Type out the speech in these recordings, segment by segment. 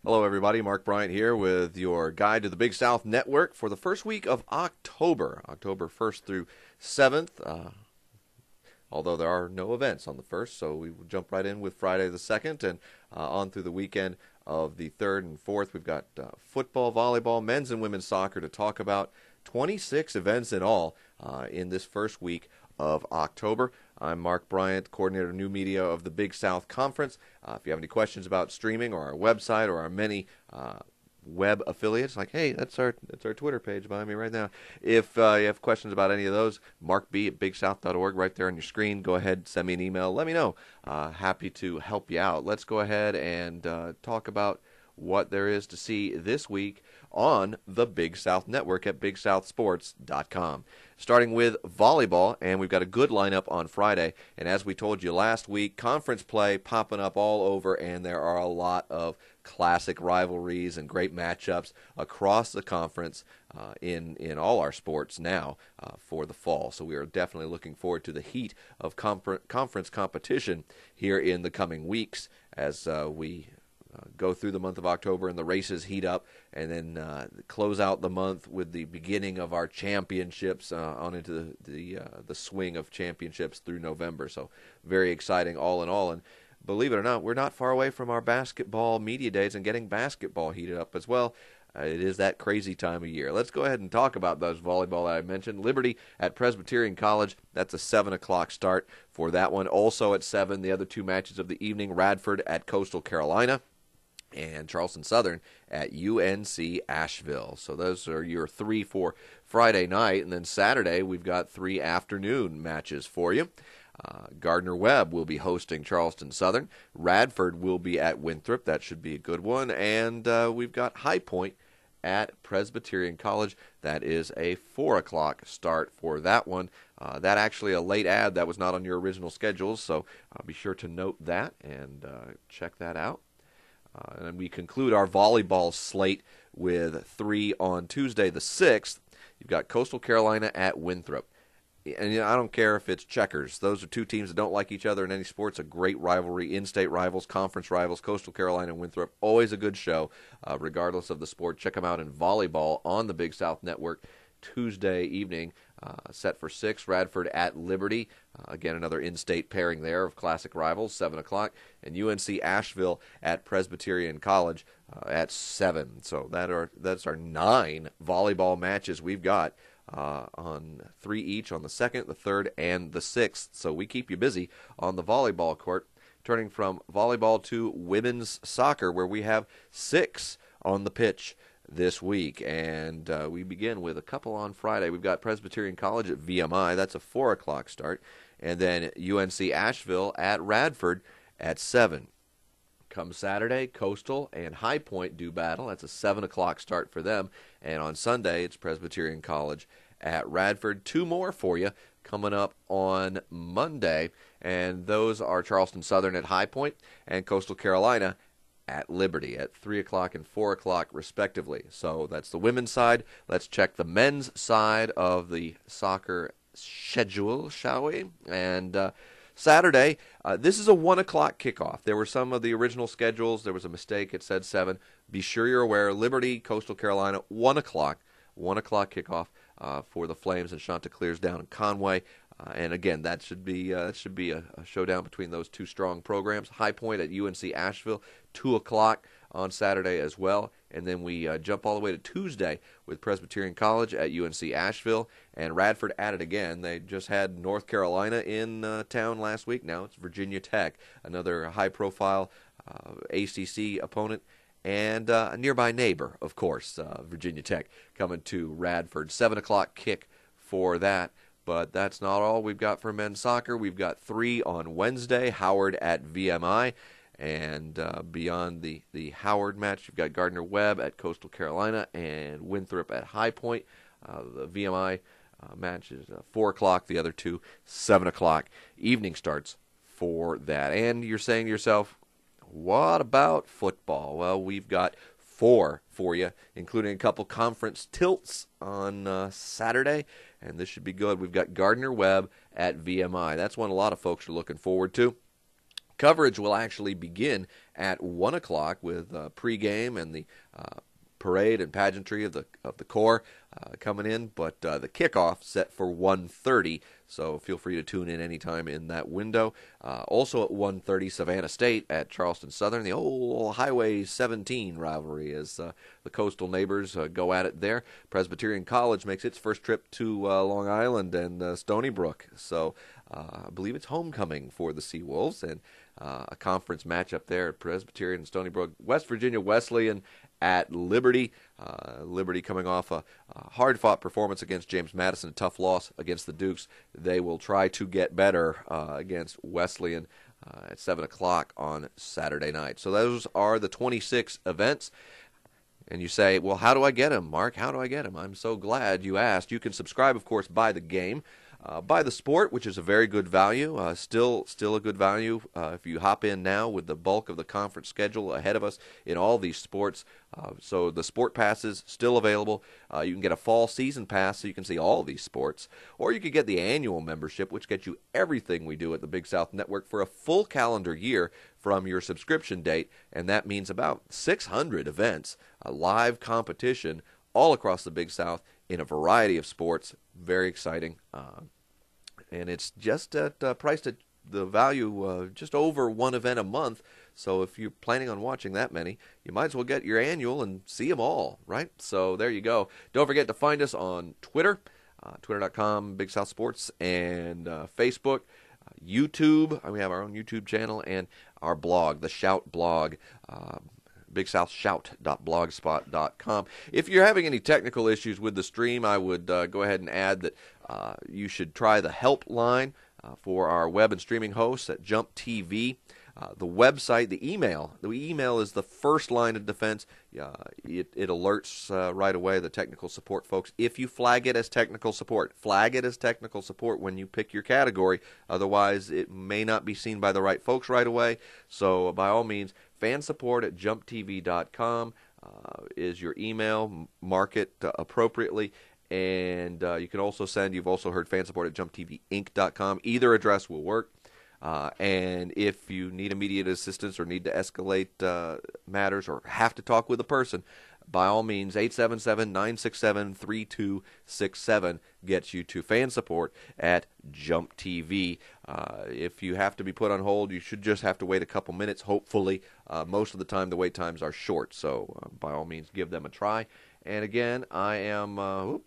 Hello, everybody. Mark Bryant here with your guide to the Big South Network for the first week of October, October 1st through 7th. Although there are no events on the 1st, so we will jump right in with Friday the 2nd and on through the weekend of the 3rd and 4th. We've got football, volleyball, men's and women's soccer to talk about. 26 events in all in this first week of October. I'm Mark Bryant, coordinator of new media of the Big South Conference. If you have any questions about streaming or our website or our many web affiliates, like, hey, that's our Twitter page behind me right now. If you have questions about any of those, markb@bigsouth.org right there on your screen. Go ahead, send me an email. Let me know. Happy to help you out. Let's go ahead and talk about what there is to see this week on the Big South Network at bigsouthsports.com. Starting with volleyball, and we've got a good lineup on Friday. And as we told you last week, conference play popping up all over, and there are a lot of classic rivalries and great matchups across the conference in all our sports now for the fall. So we are definitely looking forward to the heat of conference competition here in the coming weeks as we go through the month of October and the races heat up, and then close out the month with the beginning of our championships on into the swing of championships through November. So very exciting all in all. And believe it or not, we're not far away from our basketball media days and getting basketball heated up as well. It is that crazy time of year. Let's go ahead and talk about those volleyball that I mentioned. Liberty at Presbyterian College, that's a 7 o'clock start for that one. Also at 7, the other two matches of the evening, Radford at Coastal Carolina and Charleston Southern at UNC Asheville. So those are your three for Friday night. And then Saturday, we've got 3 afternoon matches for you. Gardner-Webb will be hosting Charleston Southern. Radford will be at Winthrop. That should be a good one. And we've got High Point at Presbyterian College. That is a 4 o'clock start for that one. That actually a late ad that was not on your original schedules, so be sure to note that and check that out. And we conclude our volleyball slate with 3 on Tuesday the 6th. You've got Coastal Carolina at Winthrop. And I don't care if it's checkers. Those are two teams that don't like each other in any sports. A great rivalry, in-state rivals, conference rivals. Coastal Carolina and Winthrop, always a good show, regardless of the sport. Check them out in volleyball on the Big South Network Tuesday evening. Set for 6, Radford at Liberty. Again, another in-state pairing there of classic rivals, 7 o'clock. And UNC Asheville at Presbyterian College at 7. So that's our 9 volleyball matches we've got on 3 each on the 2nd, the 3rd, and the 6th. So we keep you busy on the volleyball court. Turning from volleyball to women's soccer, where we have 6 on the pitch this week, and we begin with a couple on Friday. We've got Presbyterian College at VMI. That's a 4 o'clock start. And then UNC Asheville at Radford at 7. Come Saturday, Coastal and High Point do battle. That's a 7 o'clock start for them. And on Sunday, it's Presbyterian College at Radford. 2 more for you coming up on Monday, and those are Charleston Southern at High Point and Coastal Carolina at Liberty at 3 o'clock and 4 o'clock, respectively. So that's the women's side. Let's check the men's side of the soccer schedule, shall we? And Saturday, this is a 1 o'clock kickoff. There were some of the original schedules. There was a mistake. It said 7. Be sure you're aware. Liberty, Coastal Carolina, 1 o'clock. 1 o'clock kickoff for the Flames and Chanticleers down in Conway. And again, that should be a showdown between those two strong programs. High Point at UNC Asheville, 2 o'clock on Saturday as well. And then we jump all the way to Tuesday with Presbyterian College at UNC Asheville, and Radford at it again. They just had North Carolina in town last week. Now it's Virginia Tech, another high-profile ACC opponent. And a nearby neighbor, of course, Virginia Tech, coming to Radford. 7 o'clock kick for that. But that's not all we've got for men's soccer. We've got 3 on Wednesday, Howard at VMI. And beyond the Howard match, you've got Gardner-Webb at Coastal Carolina and Winthrop at High Point. The VMI match is 4 o'clock. The other 2, 7 o'clock. Evening starts for that. And you're saying to yourself, what about football? Well, we've got 4 for you, including a couple conference tilts on Saturday, and this should be good. We've got Gardner-Webb at VMI. That's one a lot of folks are looking forward to. Coverage will actually begin at 1 o'clock with pregame and the parade and pageantry of the Corps coming in, but the kickoff set for 1:30. So feel free to tune in anytime in that window. Also at 1:30, Savannah State at Charleston Southern. The old Highway 17 rivalry as the coastal neighbors go at it there. Presbyterian College makes its first trip to Long Island and Stony Brook. So I believe it's homecoming for the Seawolves, and a conference matchup there at Presbyterian and Stony Brook. West Virginia Wesleyan at Liberty. Liberty coming off a hard-fought performance against James Madison, a tough loss against the Dukes. They will try to get better against Wesleyan at 7 o'clock on Saturday night. So those are the 26 events. And you say, well, how do I get them, Mark? How do I get them? I'm so glad you asked. You can subscribe, of course, by the game. By the sport, which is a very good value, still a good value if you hop in now with the bulk of the conference schedule ahead of us in all these sports. So the sport passes still available. You can get a fall season pass so you can see all these sports, or you could get the annual membership, which gets you everything we do at the Big South Network for a full calendar year from your subscription date, and that means about 600 events, a live competition all across the Big South in a variety of sports. Very exciting. And it's just priced at the value just over one event a month. So if you're planning on watching that many, you might as well get your annual and see them all, right? So there you go. Don't forget to find us on Twitter, twitter.com, Big South Sports, and Facebook, YouTube. We have our own YouTube channel, and our blog, the Shout blog, bigsouthshout.blogspot.com. If you're having any technical issues with the stream, I would go ahead and add that you should try the help line for our web and streaming hosts at Jump TV. The website, the email is the first line of defense. It alerts right away the technical support folks. If you flag it as technical support, when you pick your category. Otherwise, it may not be seen by the right folks right away. So by all means, fansupport at jumptv.com is your email. Mark it appropriately. And you can also send, you've also heard fansupport at jumptvinc.com. Either address will work. And if you need immediate assistance or need to escalate matters or have to talk with a person, by all means, 877-967-3267 gets you to fan support at Jump TV. If you have to be put on hold, you should just have to wait a couple minutes, hopefully. Most of the time, the wait times are short, so by all means, give them a try. And again, I'm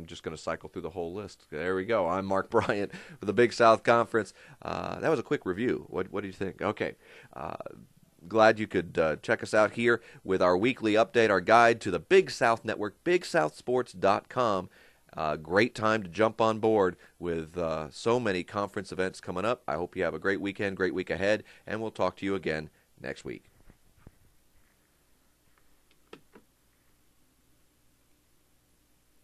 just going to cycle through the whole list. There we go. I'm Mark Bryant with the Big South Conference. That was a quick review. What do you think? Okay. Glad you could check us out here with our weekly update, our guide to the Big South Network, BigSouthSports.com. Great time to jump on board with so many conference events coming up. I hope you have a great weekend, great week ahead, and we'll talk to you again next week.